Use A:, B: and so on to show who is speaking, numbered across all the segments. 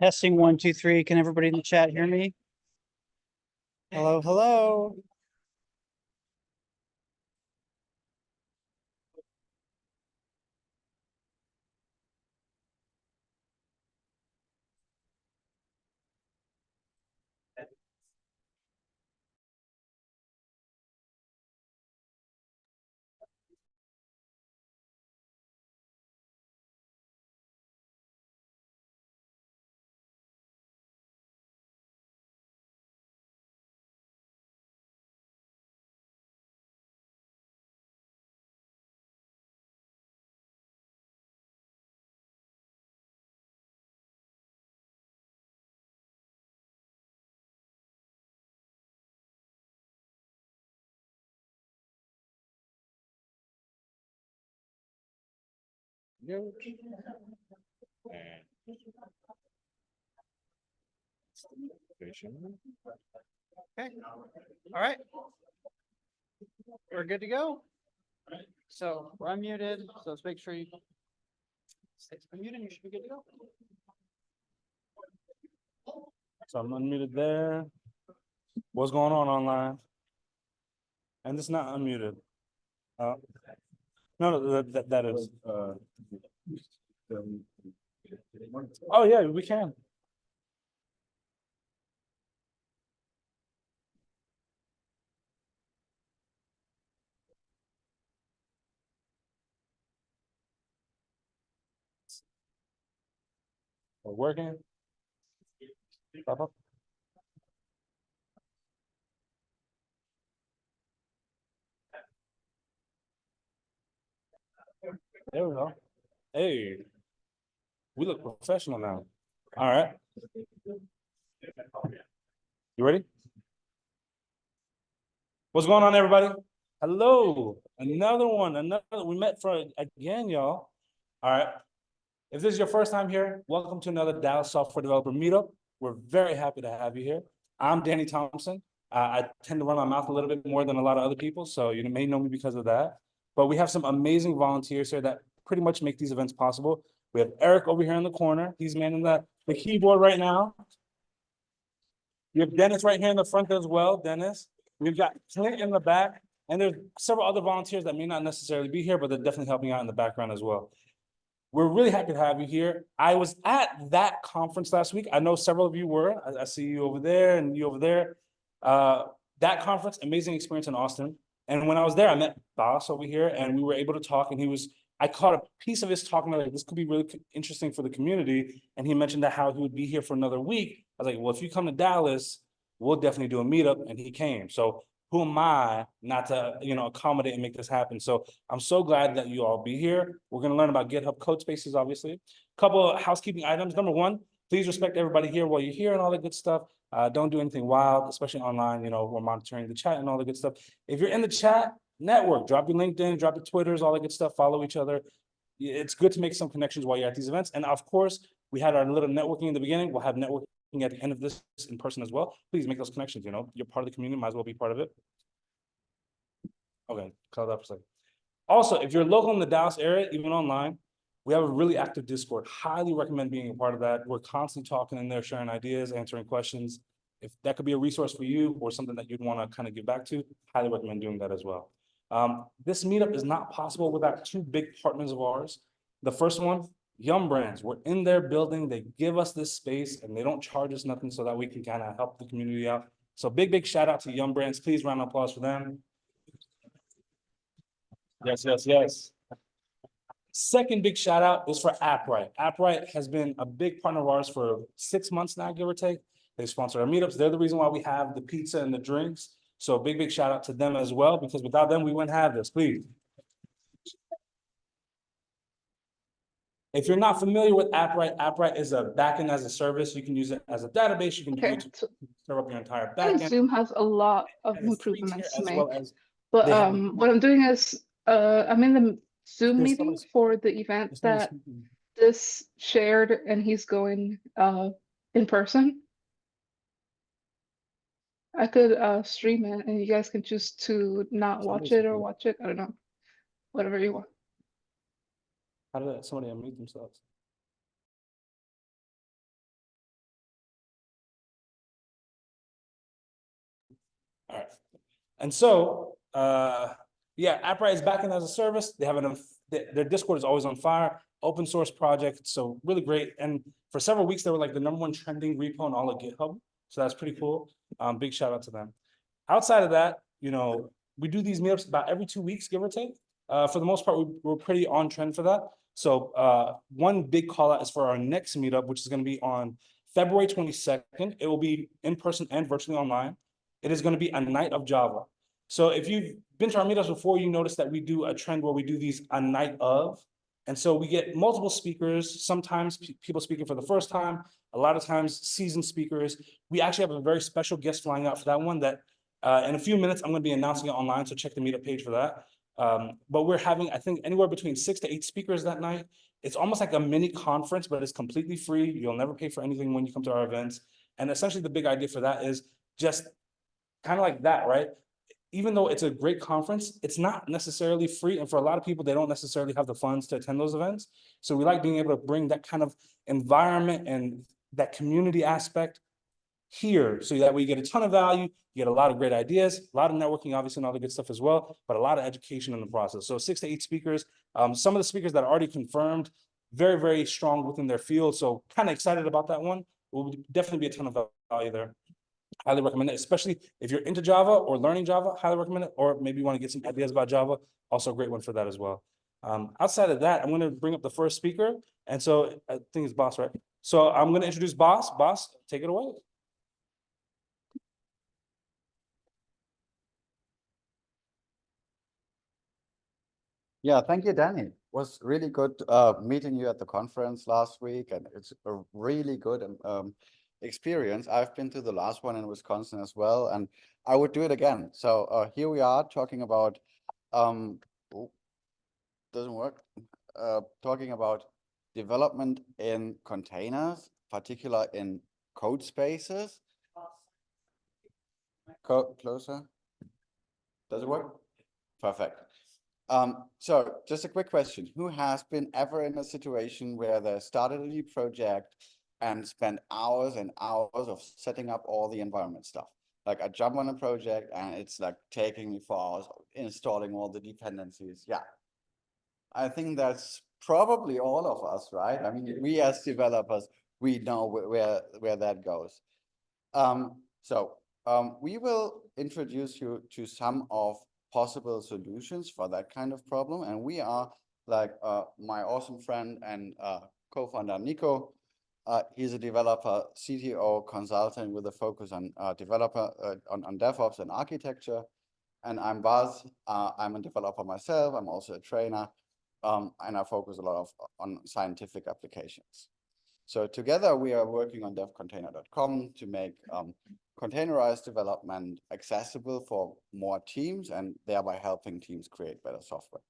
A: Testing 1, 2, 3. Can everybody in the chat hear me? Hello, hello. Okay. All right. We're good to go. So we're unmuted. So let's make sure you stay unmuted. You should be good to go.
B: So I'm unmuted there. What's going on online? And it's not unmuted. No, that is. Oh yeah, we can. We're working. Papa? There we go. Hey, we look professional now. All right. You ready? What's going on, everybody? Hello. Another one. We met for again, y'all. All right. If this is your first time here, welcome to another Dallas Software Developer Meetup. We're very happy to have you here. I'm Danny Thompson. I tend to run my mouth a little bit more than a lot of other people, so you may know me because of that. But we have some amazing volunteers here that pretty much make these events possible. We have Eric over here in the corner. He's manning the keyboard right now. You have Dennis right here in the front as well, Dennis. We've got Clint in the back, and there's several other volunteers that may not necessarily be here, but they're definitely helping out in the background as well. We're really happy to have you here. I was at that conference last week. I know several of you were. I see you over there and you over there. That conference, amazing experience in Austin. And when I was there, I met Boss over here and we were able to talk, and I caught a piece of his talking about this could be really interesting for the community. And he mentioned that how he would be here for another week. I was like, well, if you come to Dallas, we'll definitely do a meetup. And he came. So who am I not to, accommodate and make this happen? So I'm so glad that you all be here. We're going to learn about GitHub CodeSpaces, obviously. A couple of housekeeping items. Number one, please respect everybody here while you're here and all that good stuff. Don't do anything wild, especially online. We're monitoring the chat and all the good stuff. If you're in the chat, network, drop your LinkedIn, drop your Twitters, all that good stuff. Follow each other. It's good to make some connections while you're at these events. And of course, we had our little networking in the beginning. We'll have networking at the end of this in person as well. Please make those connections. You're part of the community, might as well be part of it. Okay, cut it up a second. Also, if you're local in the Dallas area, even online, we have a really active Discord. Highly recommend being a part of that. We're constantly talking in there, sharing ideas, answering questions. If that could be a resource for you or something that you'd want to kind of give back to, highly recommend doing that as well. This meetup is not possible without two big partners of ours. The first one, Yum Brands. We're in their building. They give us this space and they don't charge us nothing so that we can kind of help the community out. So big shout out to Yum Brands. Please round of applause for them. Yes. Second big shout out is for AppRight. AppRight has been a big partner of ours for 6 months now, give or take. They sponsor our meetups. They're the reason why we have the pizza and the drinks. So big shout out to them as well, because without them, we wouldn't have this. Please. If you're not familiar with AppRight is a backend as a service. You can use it as a database. You can use it to serve up your entire backend.
C: Zoom has a lot of improvements to make. But what I'm doing is I'm in the Zoom meeting for the event that this shared, and he's going in person. I could stream it and you guys can choose to not watch it or watch it. I don't know. Whatever you want.
B: How did somebody unmute themselves? All right. And so, yeah, AppRite is back in as a service. They have their Discord is always on fire, open source project. So really great. And for several weeks, they were like the #1 trending repo on all of GitHub. So that's pretty cool. Big shout out to them. Outside of that, you know, we do these meetups about every 2 weeks, give or take. For the most part, we're pretty on trend for that. So one big call out is for our next meetup, which is going to be on February 22nd. It will be in person and virtually online. It is going to be a night of Java. So if you've been to our meetups before, you notice that we do a trend where we do these a night of. And so we get multiple speakers, sometimes people speaking for the first time, a lot of times seasoned speakers. We actually have a very special guest flying out for that one that in a few minutes, I'm going to be announcing it online, so check the meetup page for that. But we're having, I think, anywhere between 6 to 8 speakers that night. It's almost like a mini conference, but it's completely free. You'll never pay for anything when you come to our events. And essentially the big idea for that is just kind of like that, right? Even though it's a great conference, it's not necessarily free. And for a lot of people, they don't necessarily have the funds to attend those events. So we like being able to bring that kind of environment and that community aspect here, so that way you get a ton of value, you get a lot of great ideas, a lot of networking, obviously, and all the good stuff as well, but a lot of education in the process. So 6 to 8 speakers. Some of the speakers that are already confirmed, very, very strong within their field. So kind of excited about that one. It will definitely be a ton of value there. Highly recommend it, especially if you're into Java or learning Java, highly recommend it. Or maybe you want to get some ideas about Java, also a great one for that as well. Outside of that, I'm going to bring up the first speaker. And so I think it's Boss, right? So I'm going to introduce Boss. Boss, take it away.
D: Yeah, thank you, Danny. It was really good meeting you at the conference last week, and it's a really good experience. I've been to the last one in Wisconsin as well, and I would do it again. So here we are talking about doesn't work. Talking about development in containers, particular in code spaces. Closer. Does it work? Perfect. So just a quick question. Who has been ever in a situation where they started a new project and spent hours and hours of setting up all the environment stuff? Like I jump on a project and it's like taking me 4 hours installing all the dependencies. Yeah. I think that's probably all of us, right? I mean, we as developers, we know where that goes. We will introduce you to some of possible solutions for that kind of problem. And we are like my awesome friend and co-founder Nico. He's a developer, CTO, consultant with a focus on developer on DevOps and architecture. And I'm Baz. I'm a developer myself. I'm also a trainer, and I focus a lot on scientific applications. So together we are working on devcontainer.com to make containerized development accessible for more teams and thereby helping teams create better software.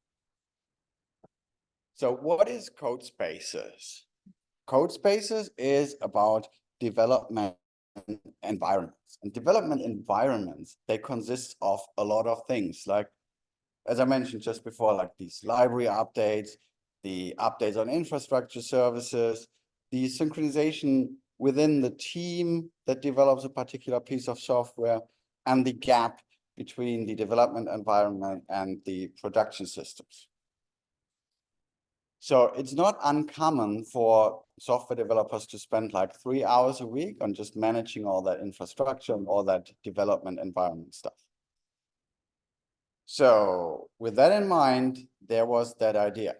D: So what is CodeSpaces? CodeSpaces is about development environments. And development environments, they consist of a lot of things, like, as I mentioned just before, like these library updates, the updates on infrastructure services, the synchronization within the team that develops a particular piece of software, and the gap between the development environment and the production systems. So it's not uncommon for software developers to spend like 3 hours a week on just managing all that infrastructure and all that development environment stuff. So with that in mind, there was that idea.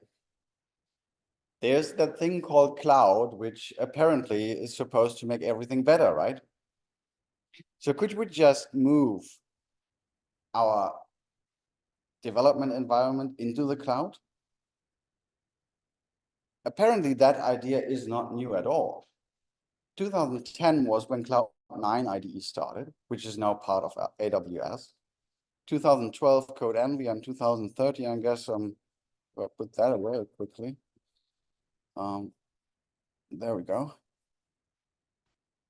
D: There's that thing called cloud, which apparently is supposed to make everything better, right? So could we just move our development environment into the cloud? Apparently that idea is not new at all. 2010 was when Cloud9 IDE started, which is now part of AWS. 2012 Code Envy, and 2013, I guess I'll put that away quickly. There we go.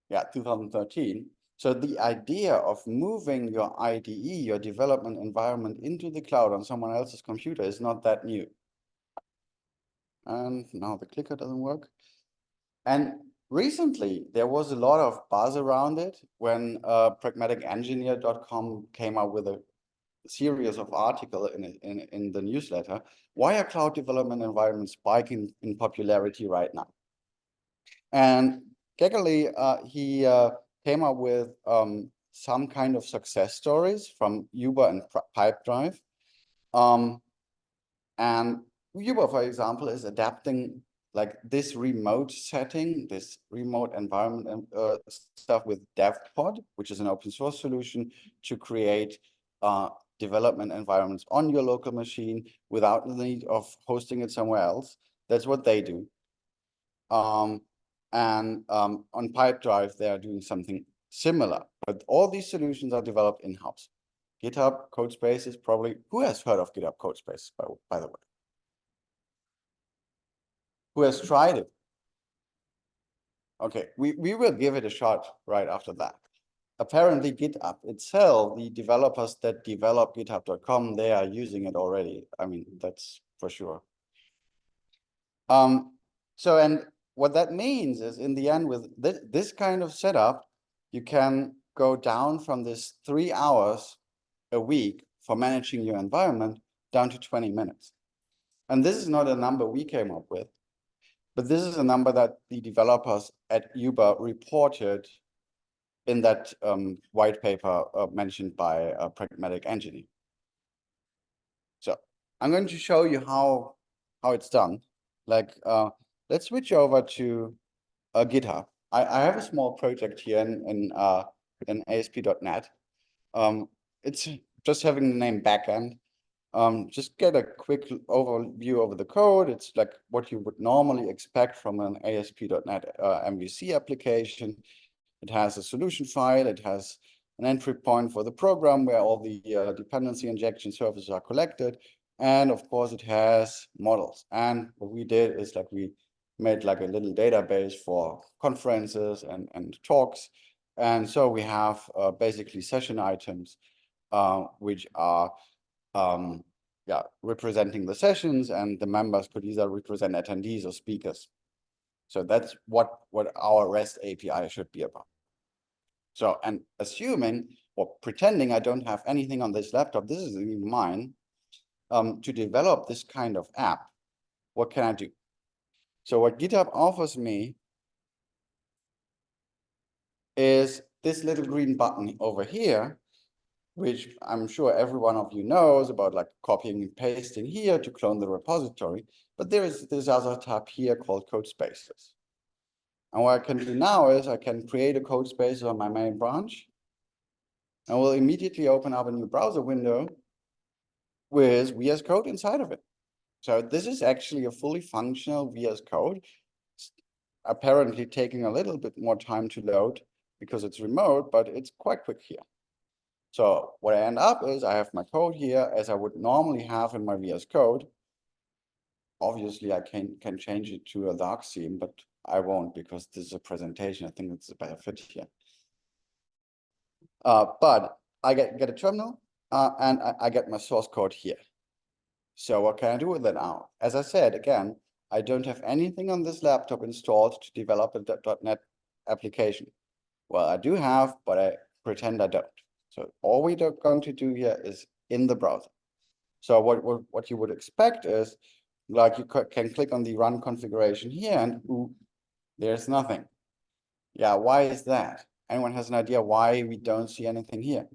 D: Yeah, 2013. So the idea of moving your IDE, your development environment, into the cloud on someone else's computer is not that new. And now the clicker doesn't work. And recently, there was a lot of buzz around it when pragmaticengineer.com came out with a series of articles in the newsletter. Why are cloud development environments spiking in popularity right now? And Gekkerly, he came up with some kind of success stories from Uber and Pipedrive. And Uber, for example, is adapting like this remote setting, this remote environment stuff with DevPod, which is an open source solution to create development environments on your local machine without the need of hosting it somewhere else. That's what they do. On Pipedrive, they are doing something similar, but all these solutions are developed in-house. GitHub CodeSpaces, probably, who has heard of GitHub CodeSpaces, by the way? Who has tried it? Okay, we will give it a shot right after that. Apparently GitHub itself, the developers that develop github.com, they are using it already. I mean, that's for sure. So, and what that means is in the end with this kind of setup, you can go down from this 3 hours a week for managing your environment down to 20 minutes. And this is not a number we came up with, but this is a number that the developers at Uber reported in that white paper mentioned by Pragmatic Engineer. So I'm going to show you how it's done. Like, let's switch over to GitHub. I have a small project here in ASP.NET. It's just having the name backend. Just get a quick overview over the code. It's like what you would normally expect from an ASP.NET MVC application. It has a solution file. It has an entry point for the program where all the dependency injection services are collected. And of course, it has models. And what we did is like we made like a little database for conferences and talks. And so we have basically session items, which are representing the sessions, and the members could either represent attendees or speakers. So that's what our REST API should be about. So, and assuming or pretending I don't have anything on this laptop, this is even mine, to develop this kind of app, what can I do? So what GitHub offers me is this little green button over here, which I'm sure every one of you knows about, like copying and pasting here to clone the repository. But there is this other tab here called CodeSpaces. And what I can do now is I can create a CodeSpace on my main branch. And we'll immediately open up a new browser window with VS Code inside of it. So this is actually a fully functional VS Code. It's apparently taking a little bit more time to load because it's remote, but it's quite quick here. So what I end up is I have my code here as I would normally have in my VS Code. Obviously, I can change it to a dark theme, but I won't because this is a presentation. I think it's a better fit here. But I get a terminal and I get my source code here. So what can I do with it now? As I said, again, I don't have anything on this laptop installed to develop a .NET application. Well, I do have, but I pretend I don't. So all we're going to do here is in the browser. So what you would expect is, like you can click on the run configuration here and ooh, there's nothing. Yeah, why is that? Anyone has an idea why we don't see anything here?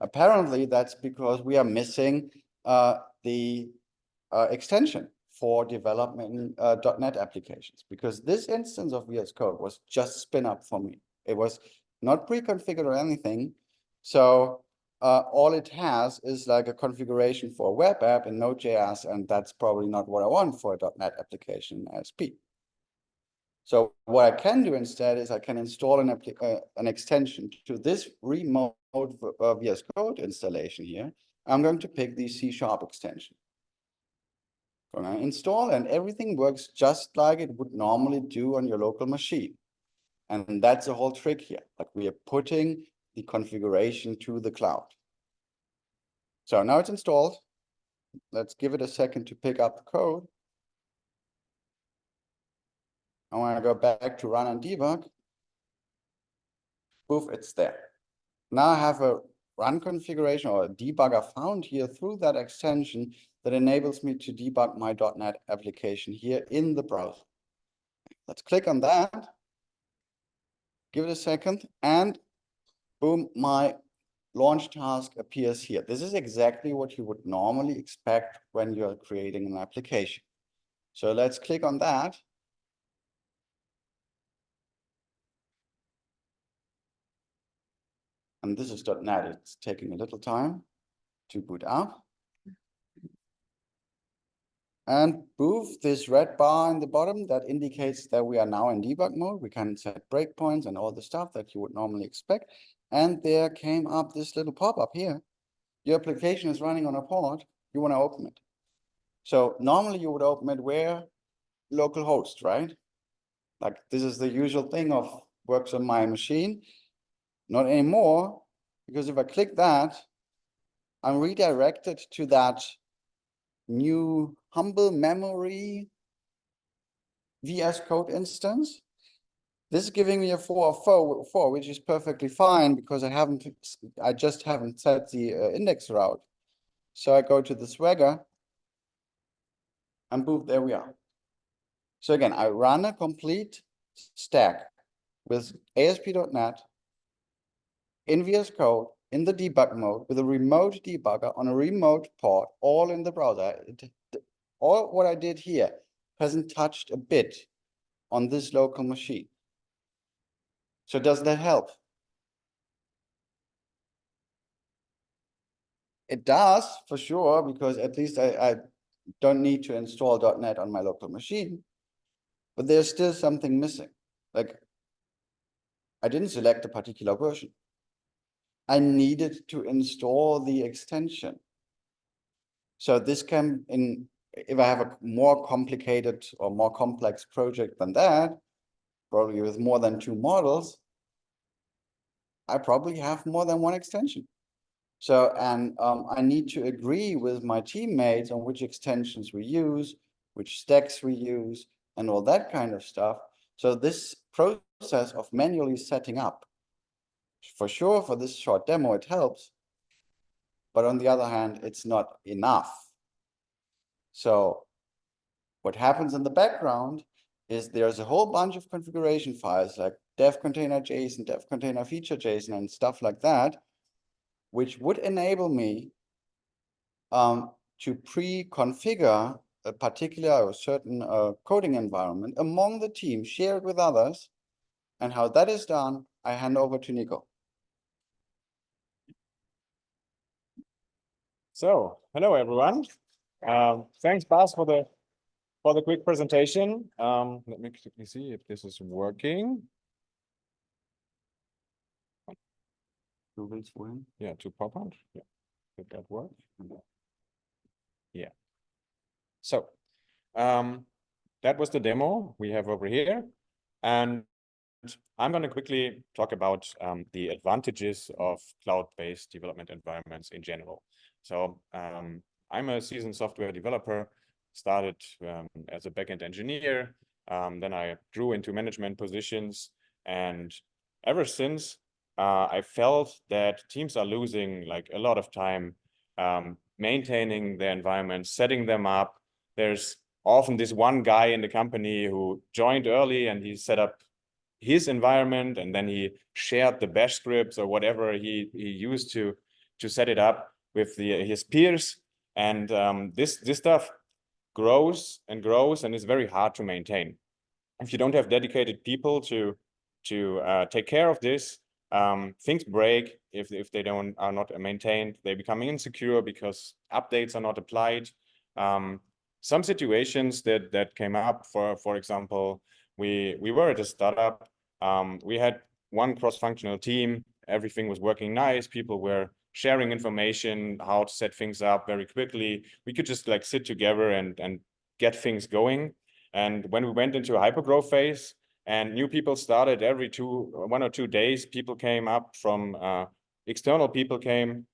D: Apparently, that's because we are missing the extension for development .NET applications, because this instance of VS Code was just spin up for me. It was not pre-configured or anything. So all it has is like a configuration for a web app in Node.js, and that's probably not what I want for a .NET application in ASP. So what I can do instead is I can install an extension to this remote VS Code installation here. I'm going to pick the C# extension. I'm going to install, and everything works just like it would normally do on your local machine. And that's the whole trick here. Like we are putting the configuration to the cloud. So now it's installed. Let's give it a second to pick up the code. I want to go back to run and debug. Poof, it's there. Now I have a run configuration or a debugger found here through that extension that enables me to debug my .NET application here in the browser. Let's click on that. Give it a second, and boom, my launch task appears here. This is exactly what you would normally expect when you're creating an application. So let's click on that. And this is .NET. It's taking a little time to boot up. And poof, this red bar in the bottom that indicates that we are now in debug mode. We can set breakpoints and all the stuff that you would normally expect. And there came up this little pop-up here. Your application is running on a port. You want to open it. So normally you would open it where? Localhost, right? Like this is the usual thing of works on my machine. Not anymore, because if I click that, I'm redirected to that new humble memory VS Code instance. This is giving me a 404, which is perfectly fine because I just haven't set the index route. So I go to the Swagger and boom, there we are. So again, I run a complete stack with ASP.NET in VS Code in the debug mode with a remote debugger on a remote port, all in the browser. All what I did here hasn't touched a bit on this local machine. So does that help? It does for sure, because at least I don't need to install .NET on my local machine, but there's still something missing. Like I didn't select a particular version. I needed to install the extension. So this can, if I have a more complicated or more complex project than that, probably with more than 2 models, I probably have more than one extension. So, and I need to agree with my teammates on which extensions we use, which stacks we use, and all that kind of stuff. So this process of manually setting up, for sure, for this short demo, it helps. But on the other hand, it's not enough. So what happens in the background is there's a whole bunch of configuration files like dev container JSON, dev container feature JSON, and stuff like that, which would enable me to pre-configure a particular or certain coding environment among the team, share it with others. And how that is done, I hand over to Nico.
E: So, hello everyone. Thanks, Bas, for the quick presentation. Let me quickly see if this is working. Yeah, to pop out. Yeah, did that work? Yeah. So, that was the demo we have over here, and I'm going to quickly talk about the advantages of cloud-based development environments in general. So I'm a seasoned software developer, started as a backend engineer, then I grew into management positions, and ever since I felt that teams are losing like a lot of time maintaining their environments, setting them up. There's often this one guy in the company who joined early and he set up his environment, and then he shared the bash scripts or whatever he used to set it up with his peers. And this stuff grows and grows, and it's very hard to maintain. If you don't have dedicated people to take care of this, things break if they are not maintained. They become insecure because updates are not applied. Some situations that came up, for example, we were at a startup. We had one cross-functional team. Everything was working nice. People were sharing information, how to set things up very quickly. We could just like sit together and get things going. And when we went into a hypergrowth phase and new people started every 1 or 2 days, people came up from external people came,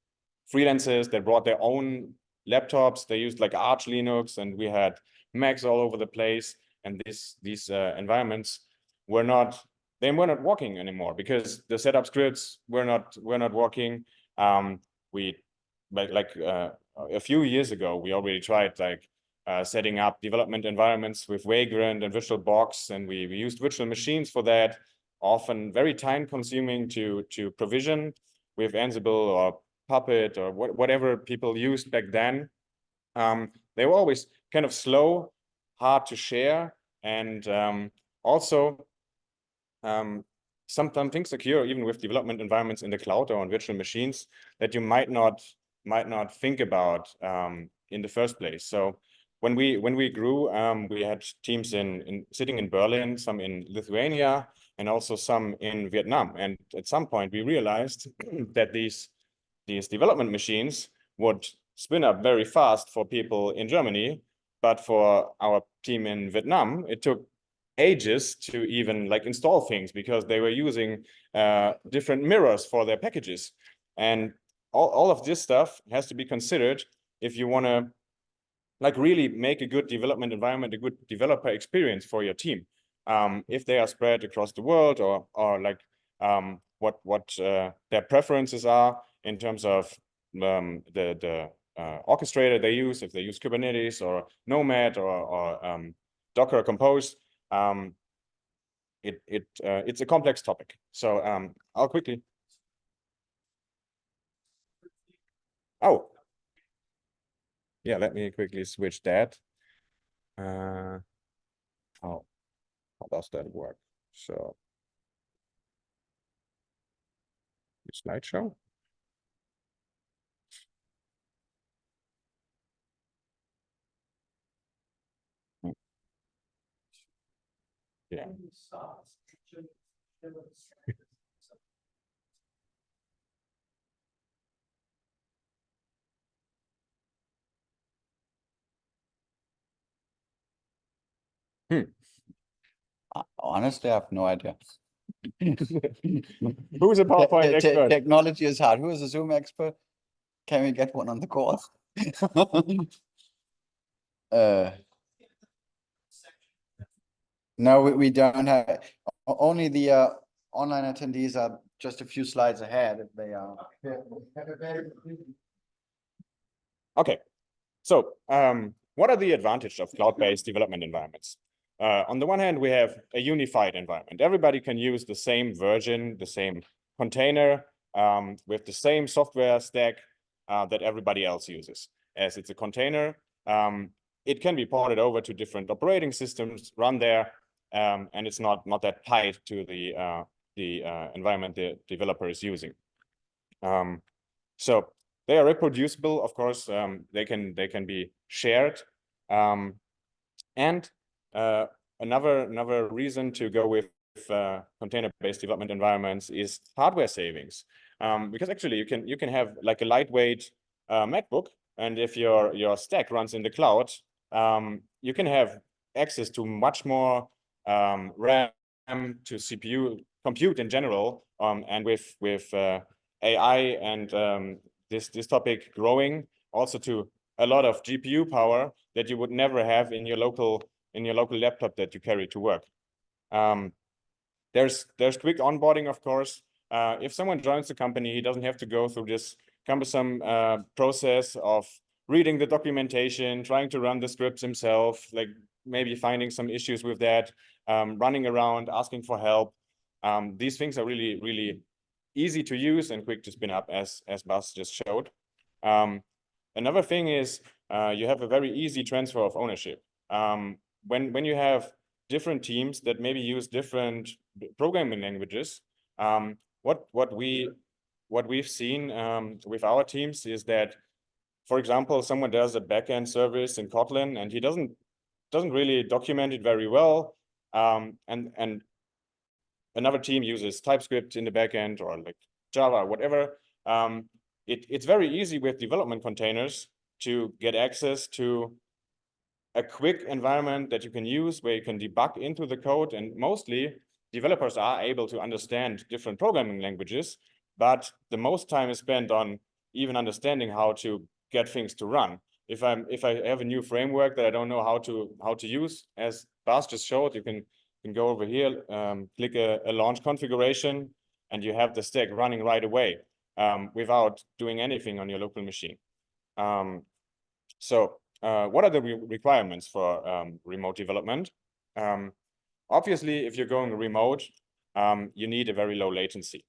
E: freelancers that brought their own laptops. They used like Arch Linux, and we had Macs all over the place. and these environments were not working anymore because the setup scripts were not working. We a few years ago, we already tried setting up development environments with Vagrant and VirtualBox, and we used virtual machines for that, often very time consuming to provision with Ansible or Puppet or whatever people used back then. They were always kind of slow, hard to share, and also sometimes things occur even with development environments in the cloud or on virtual machines that you might not think about in the first place. So when we grew, we had teams sitting in Berlin, some in Lithuania, and also some in Vietnam. And at some point, we realized that these development machines would spin up very fast for people in Germany, but for our team in Vietnam, it took ages to even install things because they were using different mirrors for their packages. And all of this stuff has to be considered if you want to really make a good development environment, a good developer experience for your team. If they are spread across the world, or what their preferences are in terms of the orchestrator they use, if they use Kubernetes or Nomad or Docker Compose. It's a complex topic. So I'll quickly. Oh, yeah, let me quickly switch that. How does that work? So, slideshow. Yeah.
D: Honestly, I have no idea.
E: Who's a PowerPoint expert?
D: Technology is hard. Who is a Zoom expert? Can we get one on the call? No, we don't have, only the online attendees are just a few slides ahead if they are.
E: Okay, so what are the advantages of cloud-based development environments? On the one hand, we have a unified environment. Everybody can use the same version, the same container, with the same software stack that everybody else uses. As it's a container, it can be ported over to different operating systems, run there, and it's not that tied to the environment the developer is using. So they are reproducible, of course. They can be shared, and another reason to go with container-based development environments is hardware savings, because actually you can have like a lightweight MacBook, and if your stack runs in the cloud, you can have access to much more RAM, to CPU compute in general, and with AI and this topic growing, also to a lot of GPU power that you would never have in your local laptop that you carry to work. There's quick onboarding, of course. If someone joins the company, he doesn't have to go through this cumbersome process of reading the documentation, trying to run the scripts himself, like maybe finding some issues with that, running around, asking for help. These things are really, really easy to use and quick to spin up, as Bas just showed. Another thing is you have a very easy transfer of ownership. When you have different teams that maybe use different programming languages, what we've seen with our teams is that, for example, someone does a backend service in Kotlin and he doesn't really document it very well, and another team uses TypeScript in the backend or like Java, whatever. It's very easy with development containers to get access to a quick environment that you can use where you can debug into the code. And mostly developers are able to understand different programming languages, but the most time is spent on even understanding how to get things to run. If I have a new framework that I don't know how to use, as Bas just showed, you can go over here, click a launch configuration, and you have the stack running right away without doing anything on your local machine. So what are the requirements for remote development? Obviously, if you're going remote, you need a very low latency.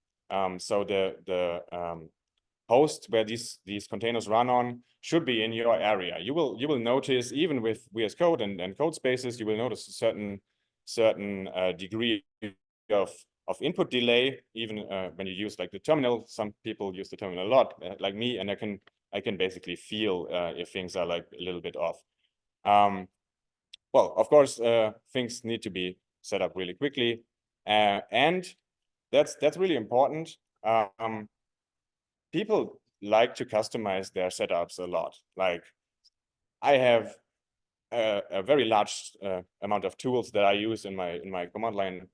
E: So the host where these containers run on should be in your area. You will notice, even with VS Code and CodeSpaces, you will notice a certain degree of input delay, even when you use like the terminal. Some people use the terminal a lot, like me, and I can basically feel if things are like a little bit off. Well, of course, things need to be set up really quickly, and that's really important. People like to customize their setups a lot. Like, I have a very large amount of tools that I use in my command line,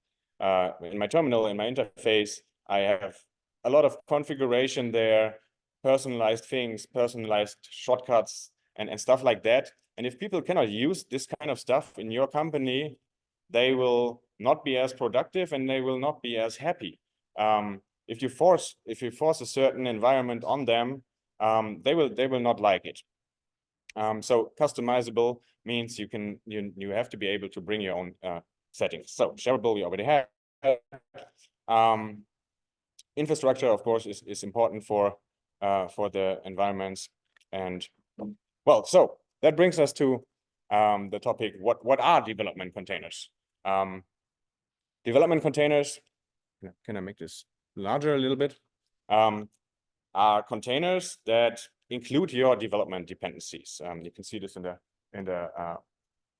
E: in my terminal, in my interface. I have a lot of configuration there, personalized things, personalized shortcuts, and stuff like that. And if people cannot use this kind of stuff in your company, they will not be as productive and they will not be as happy. If you force a certain environment on them, they will not like it. So customizable means you have to be able to bring your own settings. So shareable we already have. Infrastructure, of course, is important for the environments. And well, so that brings us to the topic: what are development containers? Development containers, can I make this larger a little bit? Are containers that include your development dependencies. You can see this in the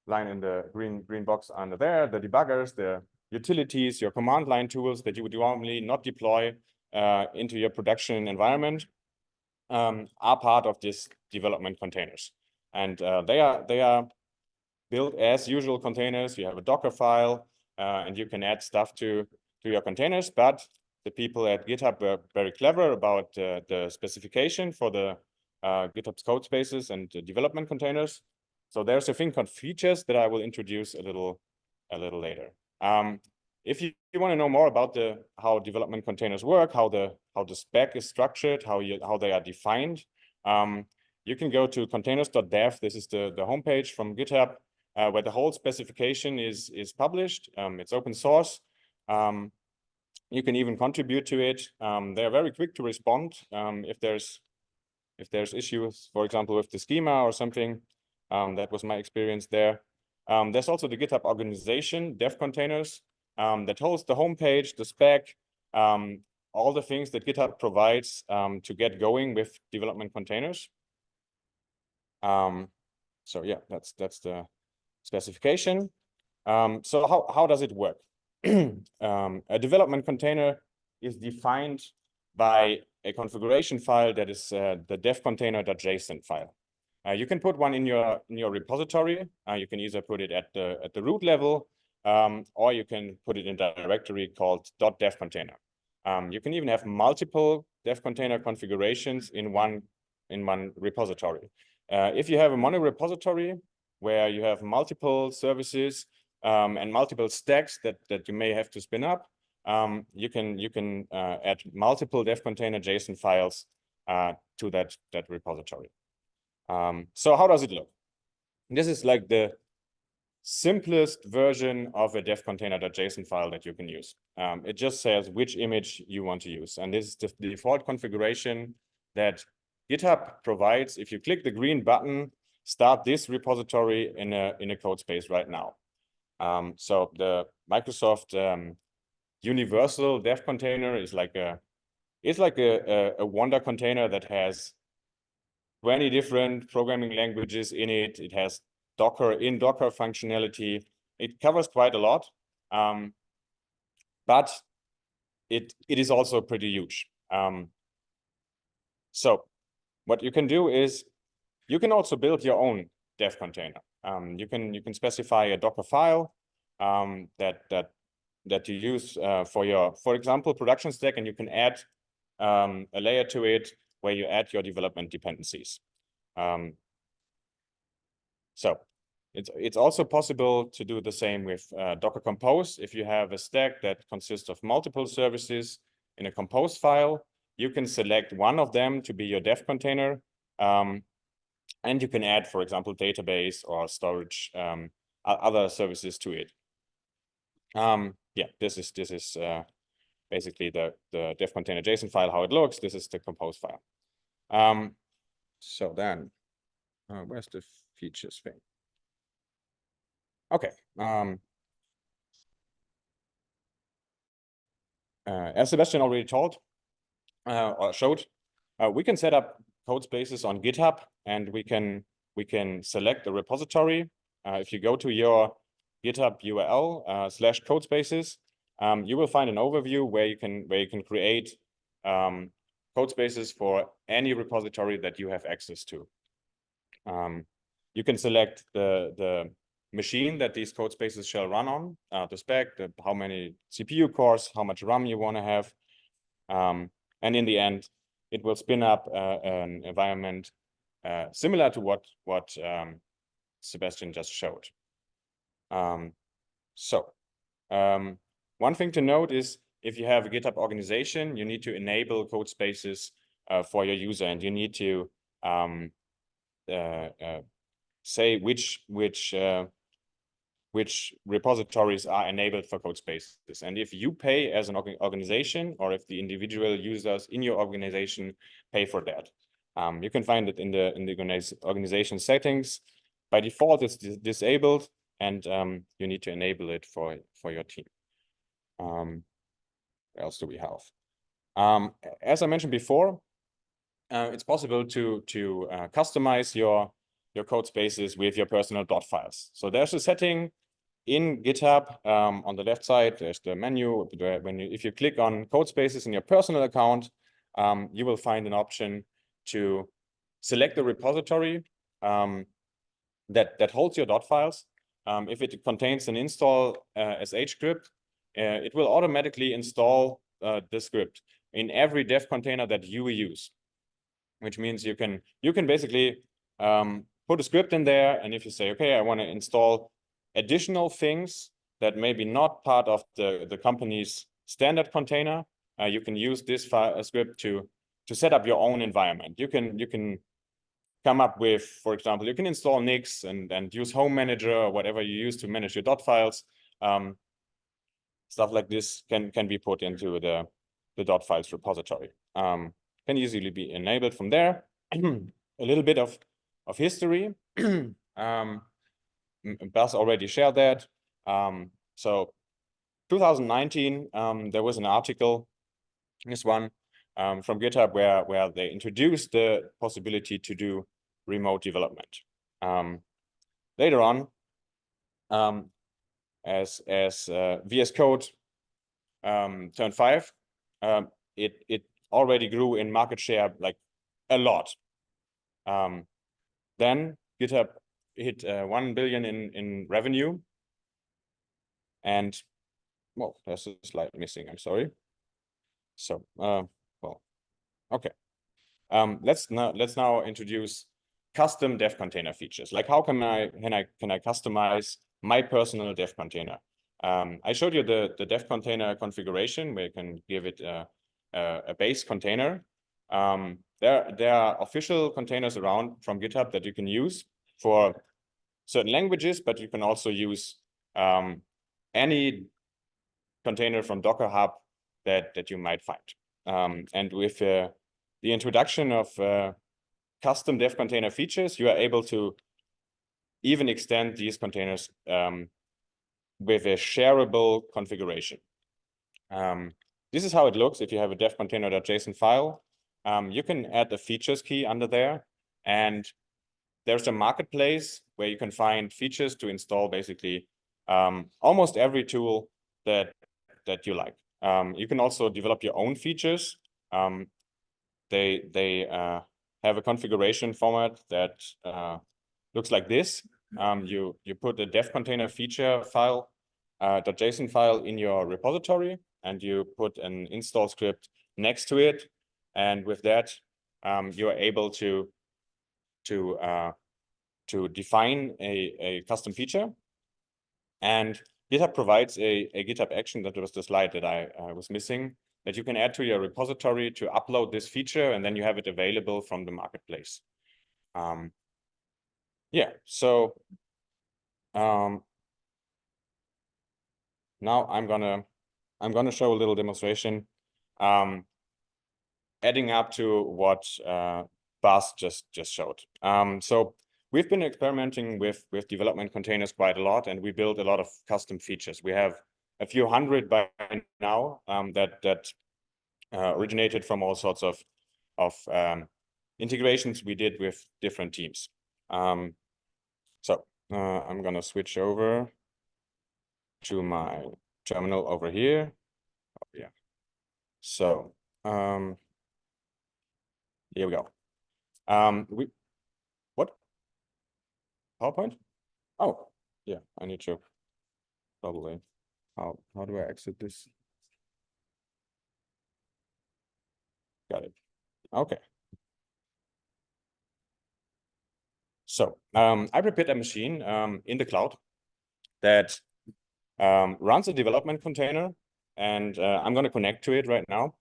E: line in the green box under there. The debuggers, the utilities, your command line tools that you would normally not deploy into your production environment are part of this development containers, and they are built as usual containers. You have a Docker file, and you can add stuff to your containers, but the people at GitHub were very clever about the specification for the GitHub's CodeSpaces and development containers. So there's a thing called features that I will introduce a little later. If you want to know more about how development containers work, how the spec is structured, how they are defined, you can go to containers.dev. This is the homepage from GitHub where the whole specification is published. It's open source. You can even contribute to it. They're very quick to respond if there's issues, for example, with the schema or something. That was my experience there. There's also the GitHub organization, dev containers, that holds the homepage, the spec, all the things that GitHub provides to get going with development containers. So yeah, that's the specification. So how does it work? A development container is defined by a configuration file that is the devcontainer.json file. You can put one in your repository. You can either put it at the root level, or you can put it in a directory called .devcontainer. You can even have multiple dev container configurations in one repository. If you have a mono repository where you have multiple services and multiple stacks that you may have to spin up, you can add multiple dev container JSON files to that repository. So how does it look? This is like the simplest version of a dev container.json file that you can use. It just says which image you want to use, and this is the default configuration that GitHub provides. If you click the green button, start this repository in a code space right now. So the Microsoft universal dev container is like a wonder container that has 20 different programming languages in it. It has Docker functionality. It covers quite a lot, but it is also pretty huge. So what you can do is you can also build your own dev container. You can specify a Docker file that you use for example, production stack, and you can add a layer to it where you add your development dependencies. So It's also possible to do the same with Docker Compose. If you have a stack that consists of multiple services in a compose file, you can select one of them to be your dev container. And you can add, for example, database or storage, other services to it. Yeah, this is basically the dev container JSON file, how it looks. This is the compose file. So then, where's the features thing? Okay. As Sebastian already told or showed, we can set up CodeSpaces on GitHub, and we can select a repository. If you go to your GitHub URL /CodeSpaces, you will find an overview where you can create CodeSpaces for any repository that you have access to. You can select the machine that these CodeSpaces shall run on, the spec, how many CPU cores, how much RAM you want to have. And in the end, it will spin up an environment similar to what Sebastian just showed. One thing to note is if you have a GitHub organization, you need to enable CodeSpaces for your user, and you need to say which repositories are enabled for CodeSpaces. And if you pay as an organization, or if the individual users in your organization pay for that, you can find it in the organization settings. By default, it's disabled, and you need to enable it for your team. What else do we have? As I mentioned before, it's possible to customize your CodeSpaces with your personal dot files. So there's a setting in GitHub on the left side. There's the menu where if you click on CodeSpaces in your personal account, you will find an option to select the repository that holds your dot files. If it contains an install sh script, it will automatically install the script in every dev container that you use, which means you can basically put a script in there, and if you say, okay, I want to install additional things that may be not part of the company's standard container, you can use this script to set up your own environment. You can come up with, for example, you can install Nix and use Home Manager or whatever you use to manage your dot files. Stuff like this can be put into the dot files repository. Can easily be enabled from there. A little bit of history. Bas already shared that. So 2019, there was an article, this one, from GitHub where they introduced the possibility to do remote development. Later on, as VS Code turned 5, it already grew in market share like a lot. Then GitHub hit 1 billion in revenue, and well, there's a slide missing. I'm sorry. So well, okay. Let's now introduce custom dev container features. Like how can I customize my personal dev container? I showed you the dev container configuration where you can give it a base container. There are official containers around from GitHub that you can use for certain languages, but you can also use any container from Docker Hub that you might find. And with the introduction of custom dev container features, you are able to even extend these containers with a shareable configuration. This is how it looks if you have a dev container.json file. You can add the features key under there, and there's a marketplace where you can find features to install basically almost every tool that you like. You can also develop your own features. They have a configuration format that looks like this. You put a dev container feature file, .json file in your repository, and you put an install script next to it. And with that, you are able to define a custom feature. And GitHub provides a GitHub action. That was the slide that I was missing, that you can add to your repository to upload this feature, and then you have it available from the marketplace. Yeah, so now I'm gonna show a little demonstration, adding up to what Bas just showed. So we've been experimenting with development containers quite a lot, and we built a lot of custom features. We have a few hundred by now that originated from all sorts of integrations we did with different teams. So I'm gonna switch over to my terminal over here. Oh, yeah. So here we go. What? PowerPoint? Oh, yeah, I need to probably. How do I exit this? Got it. Okay. So I prepared a machine in the cloud that runs a development container, and I'm going to connect to it right now.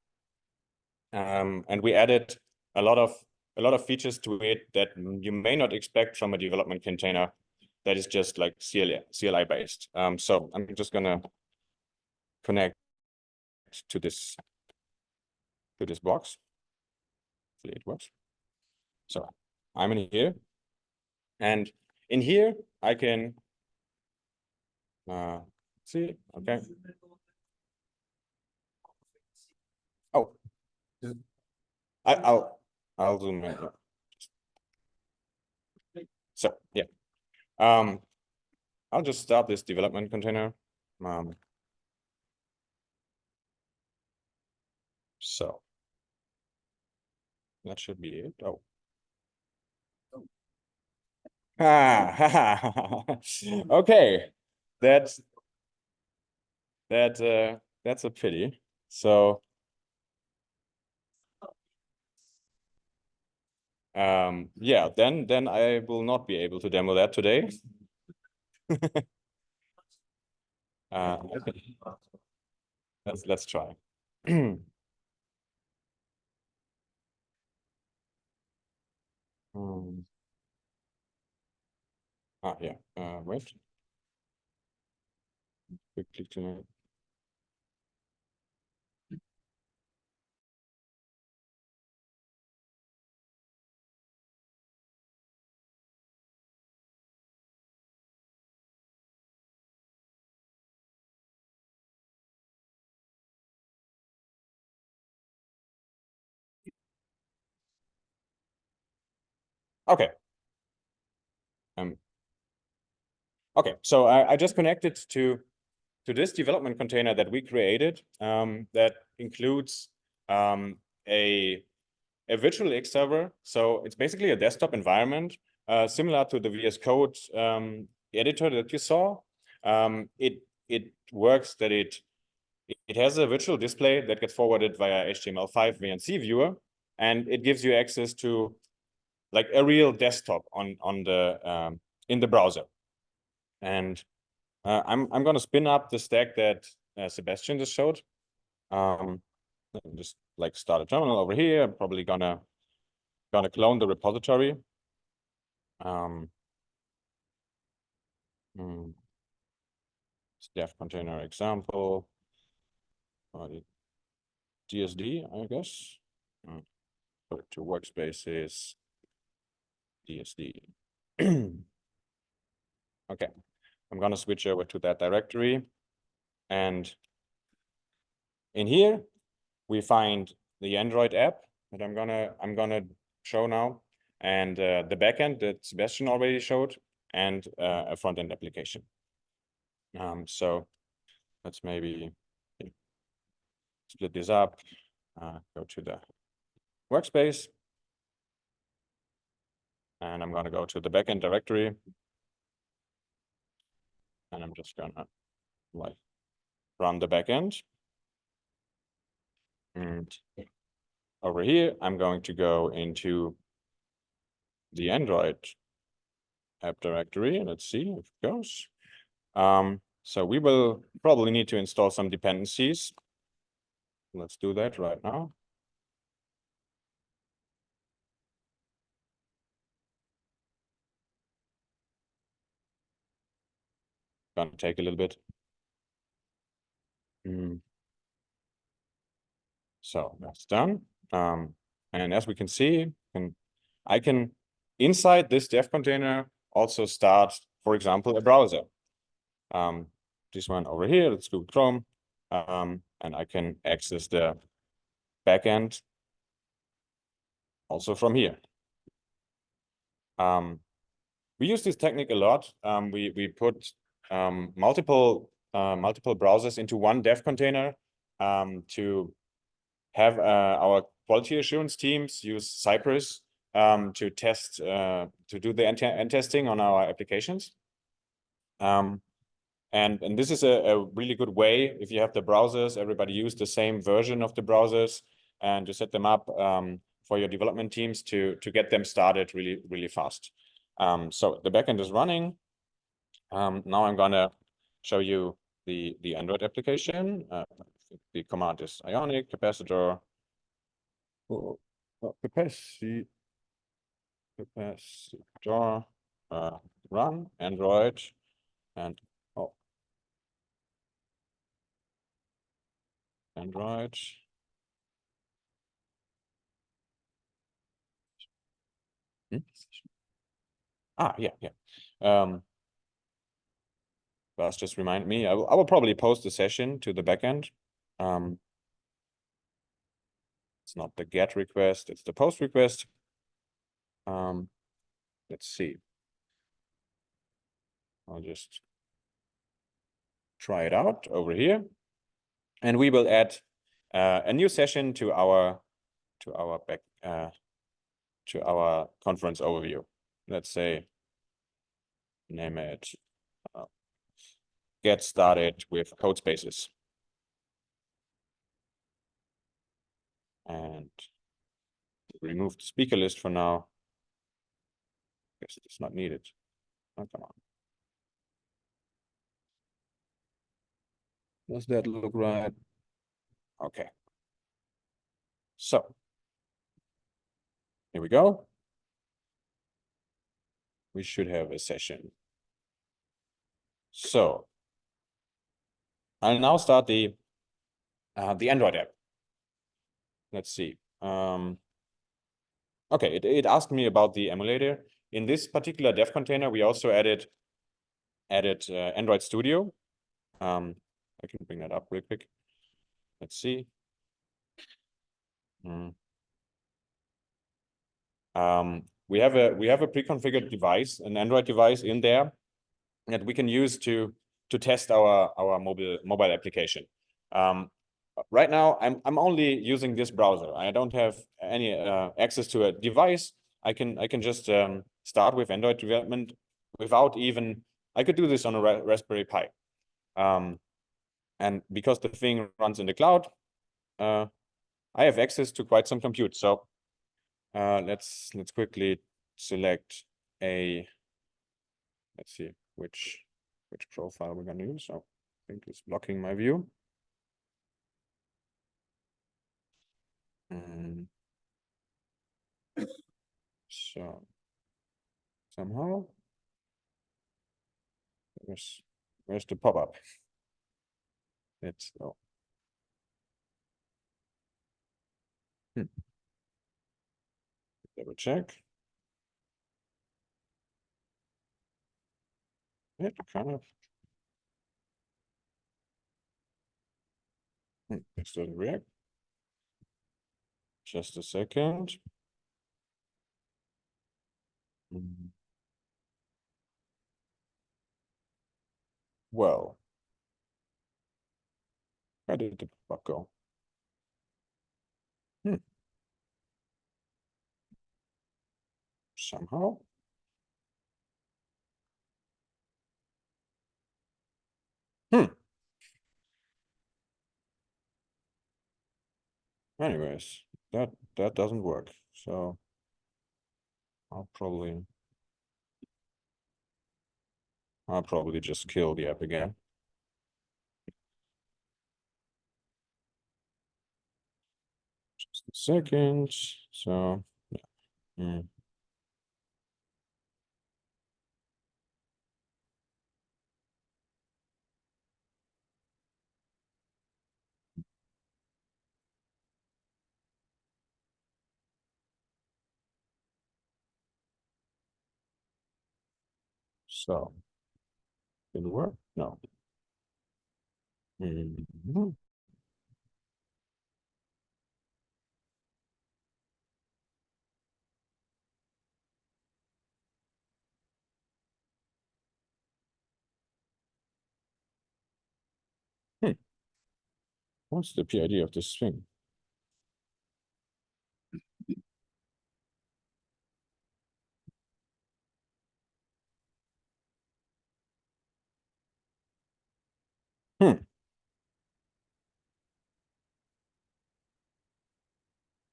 E: And we added a lot of features to it that you may not expect from a development container that is just like CLI based. So I'm just going to connect to this box. Hopefully it works. So I'm in here, and in here I can see. Okay. Oh, I'll zoom in. So yeah, I'll just start this development container. So that should be it. Oh. Okay, that's a pity. So yeah, then I will not be able to demo that today. Okay. Let's try. Yeah, wait. Quickly to. Okay. Okay, so I just connected to this development container that we created that includes a virtual X server. So it's basically a desktop environment similar to the VS Code editor that you saw. It works that it has a virtual display that gets forwarded via HTML5 VNC viewer, and it gives you access to like a real desktop on the in the browser. And I'm going to spin up the stack that Sebastian just showed. Just like start a terminal over here. I'm probably gonna clone the repository. Dev container example. DSD, I guess. Put it to workspaces. DSD. Okay, I'm gonna switch over to that directory, and in here we find the Android app that I'm gonna show now, and the backend that Sebastian already showed, and a front-end application. So let's maybe split this up. Go to the workspace, and I'm gonna go to the backend directory, and I'm just gonna like run the backend. And over here, I'm going to go into the Android app directory. Let's see if it goes. So we will probably need to install some dependencies. Let's do that right now. Gonna take a little bit. So that's done. And as we can see, I can inside this dev container also start, for example, a browser. This one over here, let's Google Chrome. And I can access the backend also from here. We use this technique a lot. We put multiple browsers into one dev container to have our quality assurance teams use Cypress to test to do the end testing on our applications. And this is a really good way if you have the browsers, everybody use the same version of the browsers, and to set them up for your development teams to get them started really fast. So the backend is running. Now I'm gonna show you the Android application. The command is ionic capacitor. Capacitor run Android and Android. Yeah. That's just remind me. I will probably post the session to the backend. It's not the GET request, it's the POST request. Let's see. I'll just try it out over here, and we will add a new session to our conference overview. Let's say name it get started with CODESPACES. And remove the speaker list for now. Guess it's not needed. Oh, come on. Does that look right? Okay. So here we go. We should have a session. So I'll now start the Android app. Let's see. Okay, it asked me about the emulator. In this particular dev container, we also added Android Studio. I can bring that up real quick. Let's see. We have a pre-configured device, an Android device in there that we can use to test our mobile application. Right now, I'm only using this browser. I don't have any access to a device. I can just start with Android development without even. I could do this on a Raspberry Pi, and because the thing runs in the cloud, I have access to quite some compute. So let's quickly select a. Let's see which profile we're gonna use. So I think it's blocking my view. So somehow where's the pop-up? Let's go. Double check. It kind of. This doesn't react. Just a second. Well, where did the pop-up go? Somehow. Anyways, that doesn't work. So I'll probably I'll probably just kill the app again. Just a second. So, yeah. So, did it work? No. Mhm. What's the PID of this thing?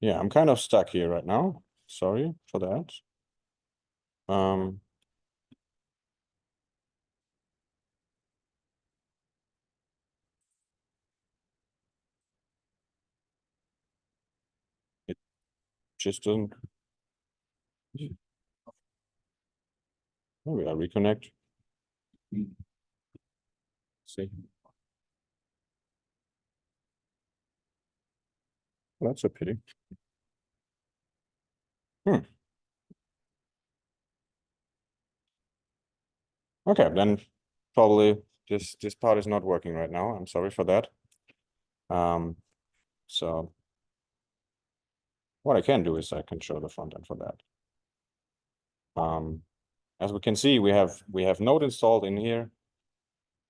E: Yeah, I'm kind of stuck here right now. Sorry for that. It just doesn't. Maybe I reconnect. See. Well, that's a pity. Okay, then probably this part is not working right now. I'm sorry for that. So what I can do is I can show the front end for that. As we can see, we have Node installed in here.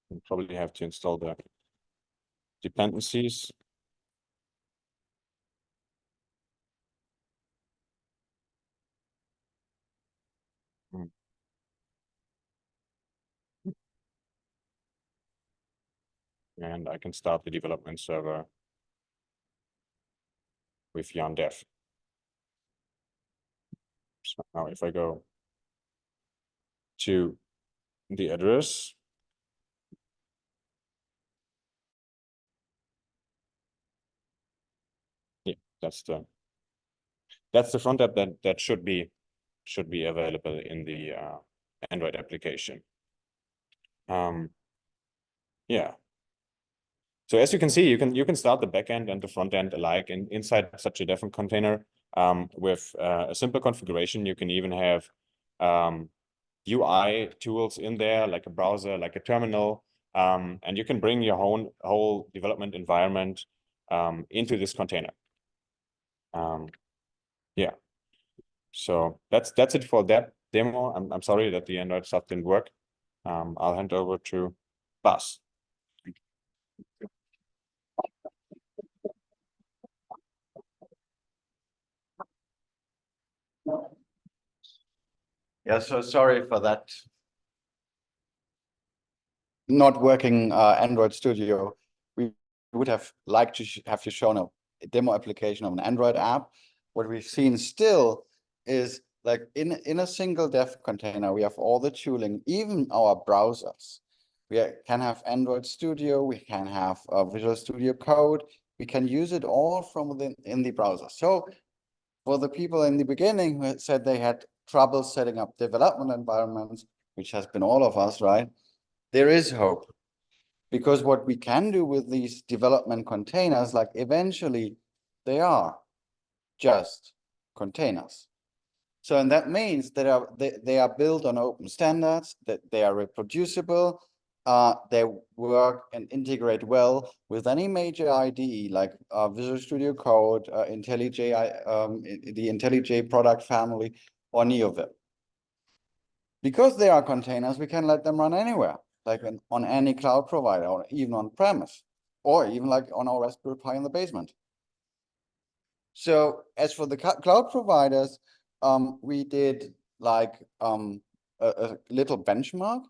E: We probably have to install the dependencies. And I can start the development server with yarn dev. So now if I go to the address, yeah, that's the front end that should be available in the Android application. Yeah. So as you can see, you can start the backend and the front end alike inside such a different container. With a simple configuration, you can even have UI tools in there, like a browser, like a terminal, and you can bring your whole development environment into this container. Yeah. So that's it for that demo. I'm sorry that the Android stuff didn't work. I'll hand over to Bas.
D: Yeah, so sorry for that. Not working Android Studio. We would have liked to have you shown a demo application of an Android app. What we've seen still is like in a single dev container, we have all the tooling, even our browsers. We can have Android Studio, we can have Visual Studio Code, we can use it all from in the browser. So for the people in the beginning who said they had trouble setting up development environments, which has been all of us, right? There is hope, because what we can do with these development containers, like eventually they are just containers. So, and that means that they are built on open standards, that they are reproducible, they work and integrate well with any major IDE like Visual Studio Code, IntelliJ, the IntelliJ product family, or NeoVim. Because they are containers, we can let them run anywhere, like on any cloud provider, or even on premise, or even like on our Raspberry Pi in the basement. So as for the cloud providers, we did like a little benchmark,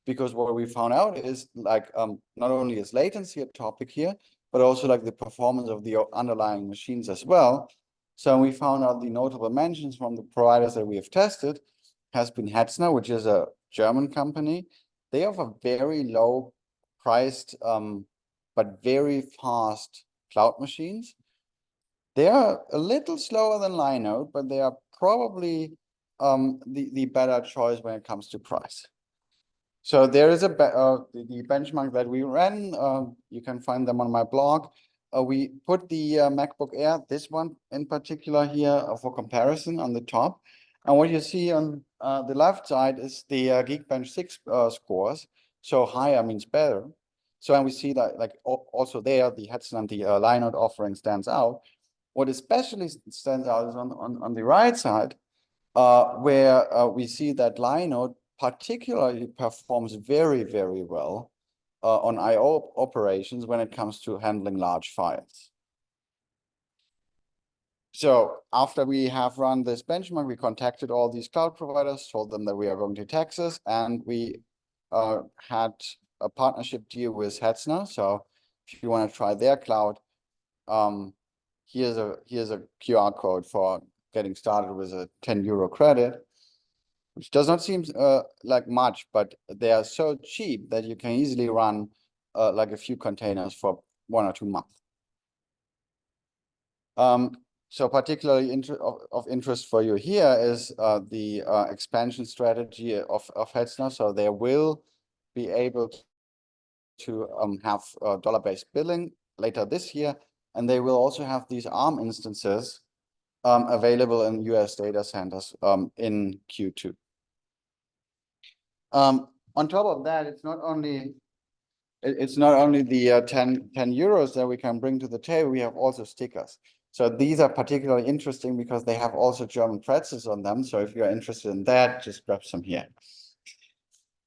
D: because what we found out is like not only is latency a topic here, but also like the performance of the underlying machines as well. So we found out the notable mentions from the providers that we have tested has been Hetzner, which is a German company, they offer very low priced, but very fast cloud machines. They are a little slower than Linode, but they are probably the better choice when it comes to price. So there is the benchmark that we ran. You can find them on my blog. We put the MacBook Air, this one in particular here, for comparison on the top. And what you see on the left side is the Geekbench 6 scores. So higher means better. So and we see that like also there, the Hetzner and the Linode offering stands out. What especially stands out is on the right side, where we see that Linode particularly performs very, very well on I/O operations when it comes to handling large files. So after we have run this benchmark, we contacted all these cloud providers, told them that we are going to Texas, and we had a partnership deal with Hetzner. So if you want to try their cloud, here's a QR code for getting started with a 10 euro credit, which does not seem like much, but they are so cheap that you can easily run like a few containers for 1 or 2 months. So particularly of interest for you here is the expansion strategy of Hetzner. So they will be able to have dollar-based billing later this year, and they will also have these ARM instances available in US data centers in Q2. On top of that, it's not only the 10 euros that we can bring to the table, we have also stickers. So these are particularly interesting because they have also German pretzels on them. So if you're interested in that, just grab some here.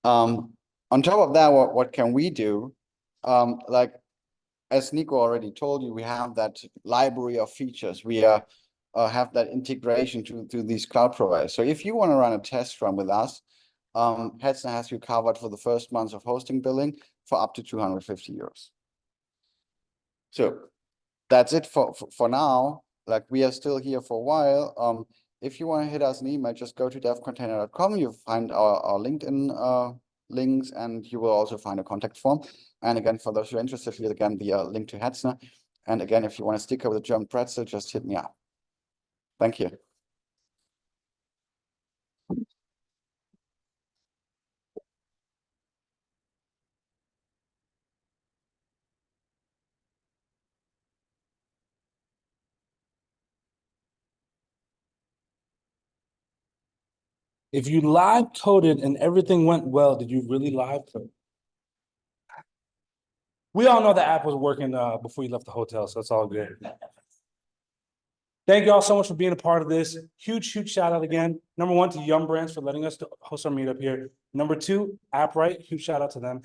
D: On top of that, what can we do? Like, as Nico already told you, we have that library of features. We have that integration to these cloud providers. So if you want to run a test run with us, Hetzner has you covered for the first months of hosting billing for up to 250 euros. So that's it for now. Like, we are still here for a while. If you want to hit us an email, just go to devcontainer.com. You'll find our LinkedIn links, and you will also find a contact form. And again, for those who are interested, here's again the link to Hetzner. And again, if you want a sticker with a German pretzel, just hit me up. Thank you.
B: If you live coded and everything went well, did you really live code? We all know the app was working before you left the hotel, so it's all good. Thank you all so much for being a part of this. Huge shout out again. Number 1 to Yum Brands for letting us host our meetup here. Number 2, AppRight, huge shout out to them.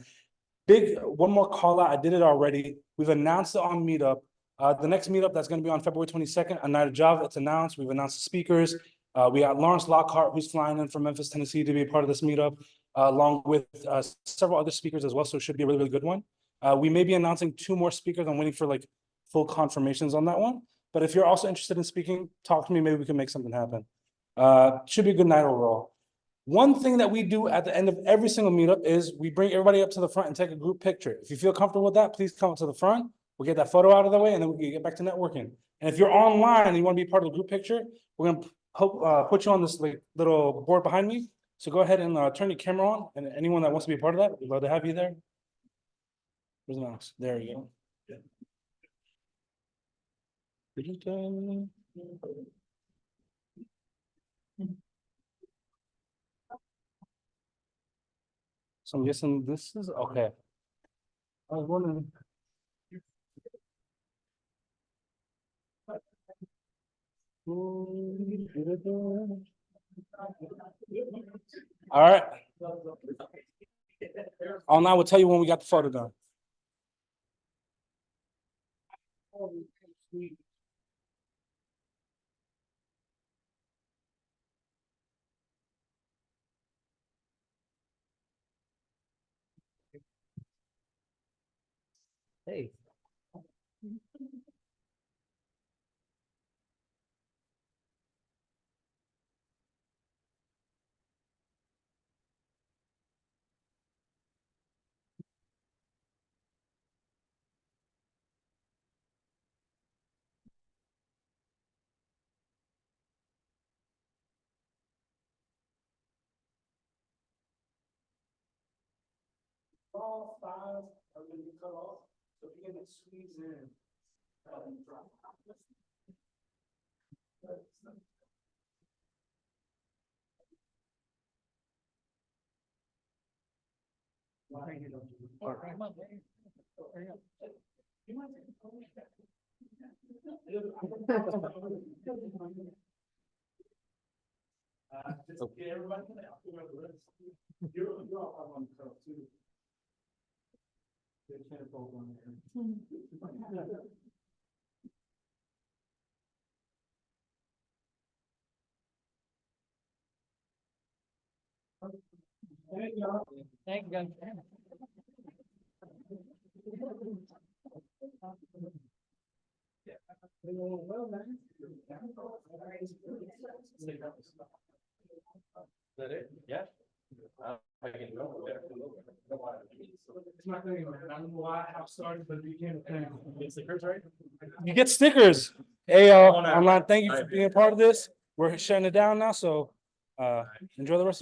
B: One more call out, I did it already. We've announced it on Meetup. The next meetup that's going to be on February 22nd, a night of Java, it's announced. We've announced the speakers. We got Lawrence Lockhart, who's flying in from Memphis, Tennessee to be a part of this meetup, along with several other speakers as well. So it should be a really, really good one. We may be announcing 2 more speakers. I'm waiting for like full confirmations on that one. But if you're also interested in speaking, talk to me. Maybe we can make something happen. Should be a good night overall. One thing that we do at the end of every single meetup is we bring everybody up to the front and take a group picture. If you feel comfortable with that, please come up to the front. We'll get that photo out of the way, and then we can get back to networking. And if you're online and you want to be part of the group picture, we're going to put you on this like little board behind me. So go ahead and turn your camera on, and anyone that wants to be a part of that, we'd love to have you there. Where's the mouse? There you go. So I'm guessing this is okay. I was wondering. All right. Now we'll tell you when we got the photo done. Hey. all five are gonna be cut off, so if you can squeeze in. Drop. Just get everybody out. You're all on the curve too. They can't both on there. Thank you.
A: Thank you, guys.
B: Is that it? Yeah. I can go there. It's not going anywhere. I don't know why I started, but you can't. Get stickers, right? You get stickers. Hey, online, thank you for being a part of this. We're shutting it down now, so enjoy the rest of your